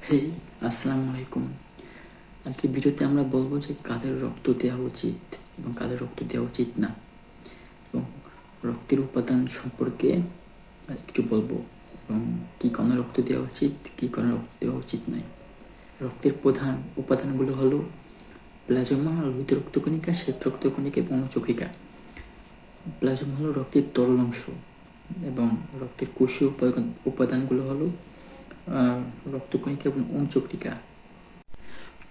হে, আসসালামু আলাইকুম। আজকে ভিডিওতে আমরা বলবো যে কাদের রক্ত দেওয়া উচিত এবং কাদের রক্ত দেওয়া উচিত না, এবং রক্তের উপাদান সম্পর্কে একটু বলবো, এবং কী কারণে রক্ত দেওয়া উচিত, কী কারণে রক্ত দেওয়া উচিত নয়। রক্তের প্রধান উপাদানগুলো হলো প্লাজমা, লোহিত রক্তকণিকা, শ্বেত রক্তকণিকা এবং অনুচক্রিকা। প্লাজমা হলো রক্তের তরল অংশ, এবং রক্তের কোষীয় উপাদানগুলো হলো রক্তকণিকা এবং অনুচক্রিকা।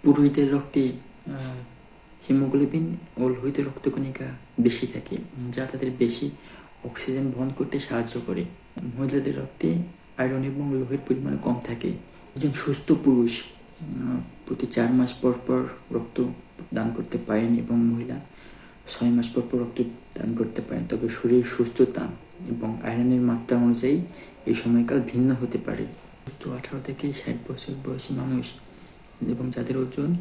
পুরুষদের রক্তে হিমোগ্লোবিন ও লোহিত রক্তকণিকা বেশি থাকে, যা তাদের বেশি অক্সিজেন বহন করতে সাহায্য করে। মহিলাদের রক্তে আয়রন এবং লোহের পরিমাণ কম থাকে। একজন সুস্থ পুরুষ প্রতি 4 মাস পর পর রক্ত দান করতে পারেন, এবং মহিলা 6 মাস পর পর রক্ত দান করতে পারেন। তবে শরীরের সুস্থতা এবং আয়রনের মাত্রা অনুযায়ী এই সময়কাল ভিন্ন হতে পারে। 18 থেকে 60 বছর বয়সী মানুষ এবং যাদের ওজন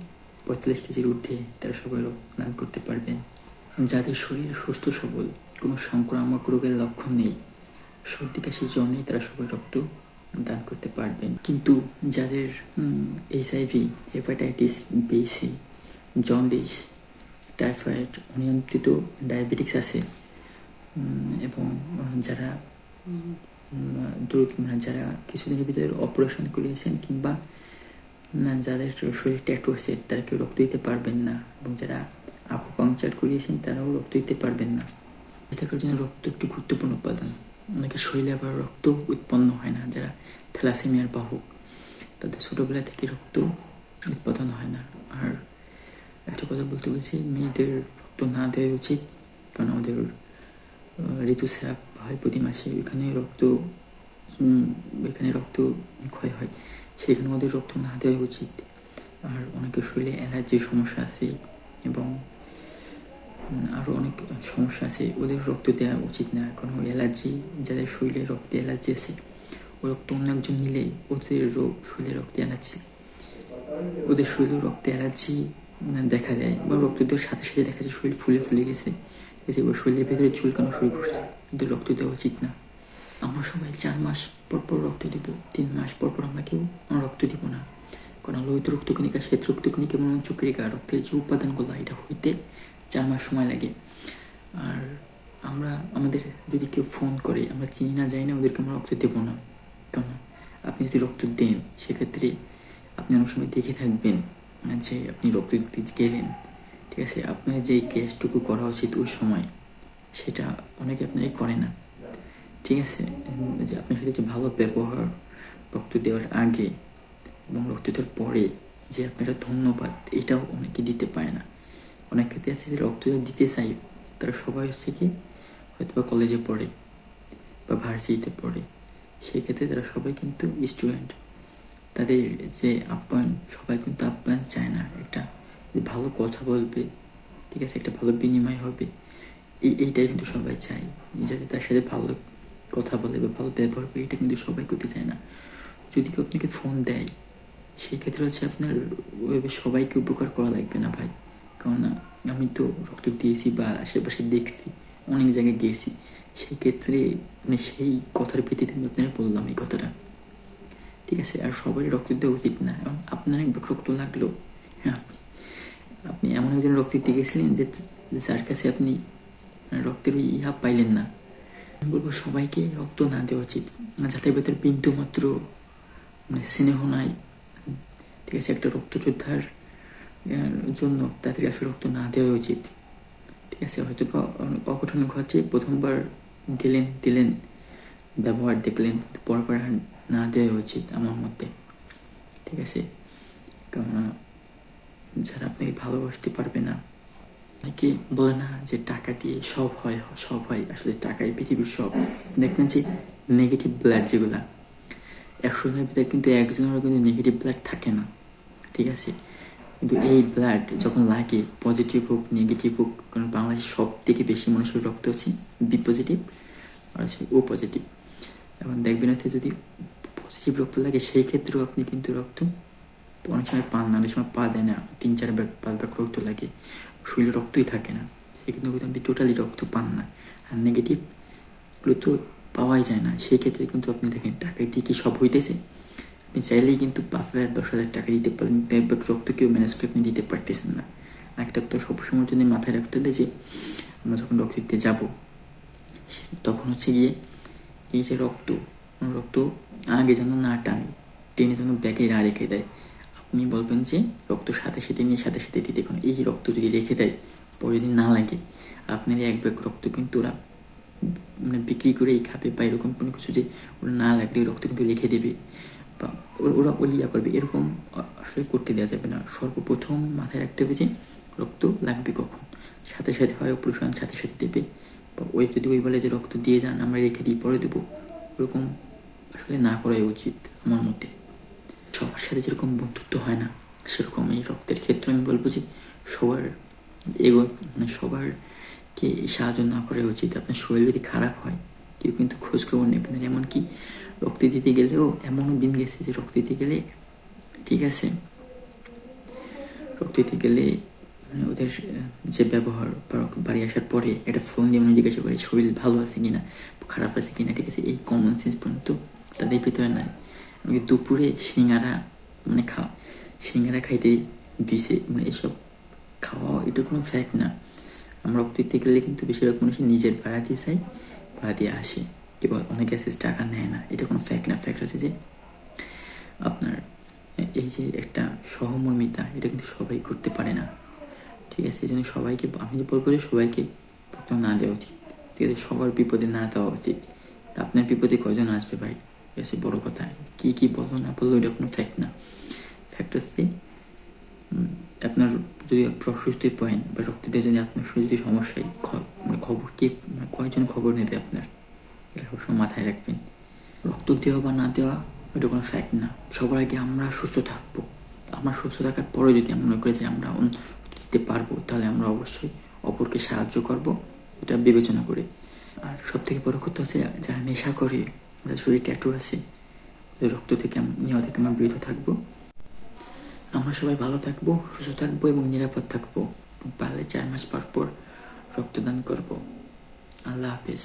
45 কেজির ঊর্ধ্বে, তারা সবাই রক্ত দান করতে পারবেন। যাদের শরীর সুস্থ সবল, কোনো সংক্রামক রোগের লক্ষণ নেই, সর্দি কাশি জ্বর নেই, তারা সবাই রক্ত দান করতে পারবেন। কিন্তু যাদের HIV, hepatitis B, C, jaundice, typhoid, অনিয়ন্ত্রিত ডায়াবেটিক্স আছে, এবং যারা যারা কিছুদিনের ভিতরে অপারেশন করিয়েছেন, কিংবা যাদের শরীরে ট্যাটু আছে, তারা কেউ রক্ত দিতে পারবেন না, এবং যারা আকুপাংচার করিয়েছেন তারাও রক্ত দিতে পারবেন না। থাকার জন্য রক্ত একটি গুরুত্বপূর্ণ উপাদান। অনেকে শরীরে আবার রক্ত উৎপন্ন হয় না, যারা থ্যালাসেমিয়ার বাহক, তাদের ছোটোবেলা থেকে রক্ত উৎপাদন হয় না। আর একটা কথা বলতে বলছি, মেয়েদের রক্ত না দেওয়া উচিত, কারণ আমাদের ঋতুস্রাব হয় প্রতি মাসে, এখানে রক্ত ক্ষয় হয়, সেখানে ওদের রক্ত না দেওয়া উচিত। আর অনেকের শরীরে অ্যালার্জির সমস্যা আছে, এবং আরও অনেক সমস্যা আছে, ওদের রক্ত দেওয়া উচিত না। কারণ ওই অ্যালার্জি, যাদের শরীরে রক্তে অ্যালার্জি আছে, ওই রক্ত অন্য একজন নিলে ওদের শরীরে রক্তে অ্যালার্জি, ওদের শরীরে রক্তে অ্যালার্জি দেখা দেয়, বা রক্ত দেওয়ার সাথে সাথে দেখা যায় শরীর ফুলে ফুলে গেছে, ঠিক আছে, ওর শরীরের ভেতরে চুলকানো শুরু করছে। ওদের রক্ত দেওয়া উচিত না। আমরা সবাই 4 মাস পর পর রক্ত দিব, 3 মাস পর পর আমরা কেউ রক্ত দিব না। কারণ লোহিত রক্তকণিকা, শ্বেত রক্তকণিকা এবং অনুচক্রিকা, রক্তের যে উপাদানগুলো, এটা হইতে 4 মাস সময় লাগে। আর আমাদের যদি কেউ ফোন করে, আমরা চিনি না যাই না, ওদেরকে আমরা রক্ত দেবো না। কারণ আপনি যদি রক্ত দেন, সেক্ষেত্রে আপনি অনেক সময় দেখে থাকবেন যে আপনি রক্ত দিতে গেলেন, ঠিক আছে, আপনার যে কেসটুকু করা উচিত ওই সময়, সেটা অনেকে আপনারা করে না, ঠিক আছে। যে আপনার সাথে যে ভালো ব্যবহার রক্ত দেওয়ার আগে এবং রক্ত দেওয়ার পরে, যে আপনারা ধন্যবাদ, এটাও অনেকে দিতে পারে না। অনেক ক্ষেত্রে আছে যে রক্ত দিতে চাই, তারা সবাই হচ্ছে কি হয়তো বা কলেজে পড়ে বা ভার্সিটিতে পড়ে, সেই ক্ষেত্রে তারা সবাই কিন্তু স্টুডেন্ট, তাদের যে আপ্যায়ন, সবাই কিন্তু আপ্যায়ন চায় না। একটা যে ভালো কথা বলবে, ঠিক আছে, একটা ভালো বিনিময় হবে, এইটাই কিন্তু সবাই চায়, যাতে তার সাথে ভালো কথা বলে বা ভালো ব্যবহার করে, এটা কিন্তু সবাই করতে চায় না। যদি কেউ আপনাকে ফোন দেয়, সেই ক্ষেত্রে হচ্ছে আপনার ওইভাবে সবাইকে উপকার করা লাগবে না ভাই। কারণ আমি তো রক্ত দিয়েছি বা আশেপাশে দেখছি, অনেক জায়গায় গিয়েছি, সেই ক্ষেত্রে মানে সেই কথার ভিত্তিতে আমি আপনারা বললাম এই কথাটা, ঠিক আছে। আর সবারই রক্ত দেওয়া উচিত না। এবং আপনার একবার রক্ত লাগলো, হ্যাঁ, আপনি এমন একজন রক্ত দিতে গেছিলেন যে যার কাছে আপনি রক্তের ওই পাইলেন না। আমি বলবো সবাইকে রক্ত না দেওয়া উচিত, যাদের ভেতর বিন্দু মাত্র মানে স্নেহ নাই, ঠিক আছে, একটা রক্তযোদ্ধার জন্য তাদের আসলে রক্ত না দেওয়া উচিত, ঠিক আছে। হয়তো অঘটন ঘটে, প্রথমবার দিলেন ব্যবহার দেখলেন, পরপর না দেওয়া উচিত আমার মতে, ঠিক আছে। কারণ যারা আপনাকে ভালোবাসতে পারবে না, অনেকে বলে না যে টাকা দিয়ে সব হয়, আসলে টাকাই পৃথিবীর সব। দেখবেন যে নেগেটিভ ব্লাড যেগুলা, 100 জনের ভিতরে কিন্তু একজনেরও কিন্তু নেগেটিভ ব্লাড থাকে না, ঠিক আছে। কিন্তু এই ব্লাড যখন লাগে, পজিটিভ হোক নেগেটিভ হোক, কারণ বাংলাদেশে সব থেকে বেশি মানুষের রক্ত আছে বি পজিটিভ আর আছে ও পজিটিভ। এখন দেখবেন হচ্ছে যদি পজিটিভ রক্ত লাগে, সেই ক্ষেত্রেও আপনি কিন্তু রক্ত অনেক সময় পান না, অনেক সময় পা দেয় না, 3-4 ব্যাগ 5 ব্যাগ রক্ত লাগে, শরীরে রক্তই থাকে না, সেক্ষেত্রে কিন্তু আপনি টোটালি রক্ত পান না। আর নেগেটিভ এগুলো তো পাওয়াই যায় না, সেই ক্ষেত্রে কিন্তু আপনি দেখেন টাকা দিয়ে কি সব হইতেছে? আপনি চাইলেই কিন্তু 5,000 10,000 টাকা দিতে পারেন, কিন্তু রক্ত কেউ ম্যানেজ করে আপনি দিতে পারতেছেন না। একটা তো সবসময় জন্য মাথায় রাখতে হবে যে আমরা যখন রক্ত দিতে যাবো তখন হচ্ছে গিয়ে এই যে রক্ত আগে যেন না টানে, টেনে যেন ব্যাগে না রেখে দেয়। আপনি বলবেন যে রক্ত সাথে সাথে নিয়ে সাথে সাথে দিতে পারেন। এই রক্ত যদি রেখে দেয়, পরে যদি না লাগে, আপনার এক ব্যাগ রক্ত কিন্তু ওরা মানে বিক্রি করেই খাবে, বা এরকম কোনো কিছু যে ওরা না লাগলে রক্ত কিন্তু রেখে দেবে বা ওরা ওই ইয়া করবে, এরকম আসলে করতে দেওয়া যাবে না। সর্বপ্রথম মাথায় রাখতে হবে যে রক্ত লাগবে কখন, সাথে সাথে হয় অপারেশন সাথে সাথে দেবে, বা ওই যদি ওই বলে যে রক্ত দিয়ে যান আমরা রেখে দিই পরে দেবো, ওরকম আসলে না করাই উচিত আমার মতে। সবার সাথে যেরকম বন্ধুত্ব হয় না, সেরকম এই রক্তের ক্ষেত্রে আমি বলবো যে সবার মানে সবারকে সাহায্য না করা উচিত। আপনার শরীর যদি খারাপ হয় কেউ কিন্তু খোঁজখবর নেবেন না। এমনকি রক্ত দিতে গেলেও এমনও দিন গেছে যে রক্ত দিতে গেলে ঠিক আছে, রক্ত দিতে গেলে মানে ওদের যে ব্যবহার বা বাড়ি আসার পরে একটা ফোন দিয়ে মনে জিজ্ঞাসা করে শরীর ভালো আছে কিনা, খারাপ আছে কিনা, ঠিক আছে, এই কমন সেন্স পর্যন্ত তাদের ভিতরে নাই। আমি দুপুরে সিঙ্গারা খাইতে দিছে, মানে এসব খাওয়া এটা কোনো ফ্যাক্ট না। আমরা রক্ত দিতে গেলে কিন্তু বেশিরভাগ মানুষই নিজের ভাড়া দিয়ে চাই, ভাড়া দিয়ে আসে, কেউ অনেকে আছে টাকা নেয় না, এটা কোনো ফ্যাক্ট না। ফ্যাক্ট হচ্ছে যে আপনার এই যে একটা সহমর্মিতা, এটা কিন্তু সবাই করতে পারে না, ঠিক আছে। এই জন্য সবাইকে আমি যে বলবো যে সবাইকে রক্ত না দেওয়া উচিত, ঠিক আছে, সবার বিপদে না দেওয়া উচিত। আপনার বিপদে কয়জন আসবে ভাই, ঠিক আছে, বড় কথা। কি বলো না বললো এটা কোনো ফ্যাক্ট না। ফ্যাক্ট হচ্ছে আপনার যদি অসুস্থ পড়েন বা রক্ত দিয়ে যদি আপনার শরীরে যদি সমস্যায় মানে খবর কে মানে কয়জন খবর নেবে আপনার, এটা সবসময় মাথায় রাখবেন। রক্ত দেওয়া বা না দেওয়া এটা কোনো ফ্যাক্ট না। সবার আগে আমরা সুস্থ থাকবো, আমরা সুস্থ থাকার পরে যদি আমরা মনে করি যে আমরা দিতে পারবো, তাহলে আমরা অবশ্যই অপরকে সাহায্য করব, এটা বিবেচনা করে। আর সব থেকে বড় কথা হচ্ছে যারা নেশা করে, যাদের শরীরে ট্যাটু আছে, রক্ত থেকে নেওয়া থেকে আমরা বিরত থাকবো। আমরা সবাই ভালো থাকবো, সুস্থ থাকবো এবং নিরাপদ থাকবো। পারলে 4 মাস পর পর রক্তদান করব। আল্লাহ হাফেজ।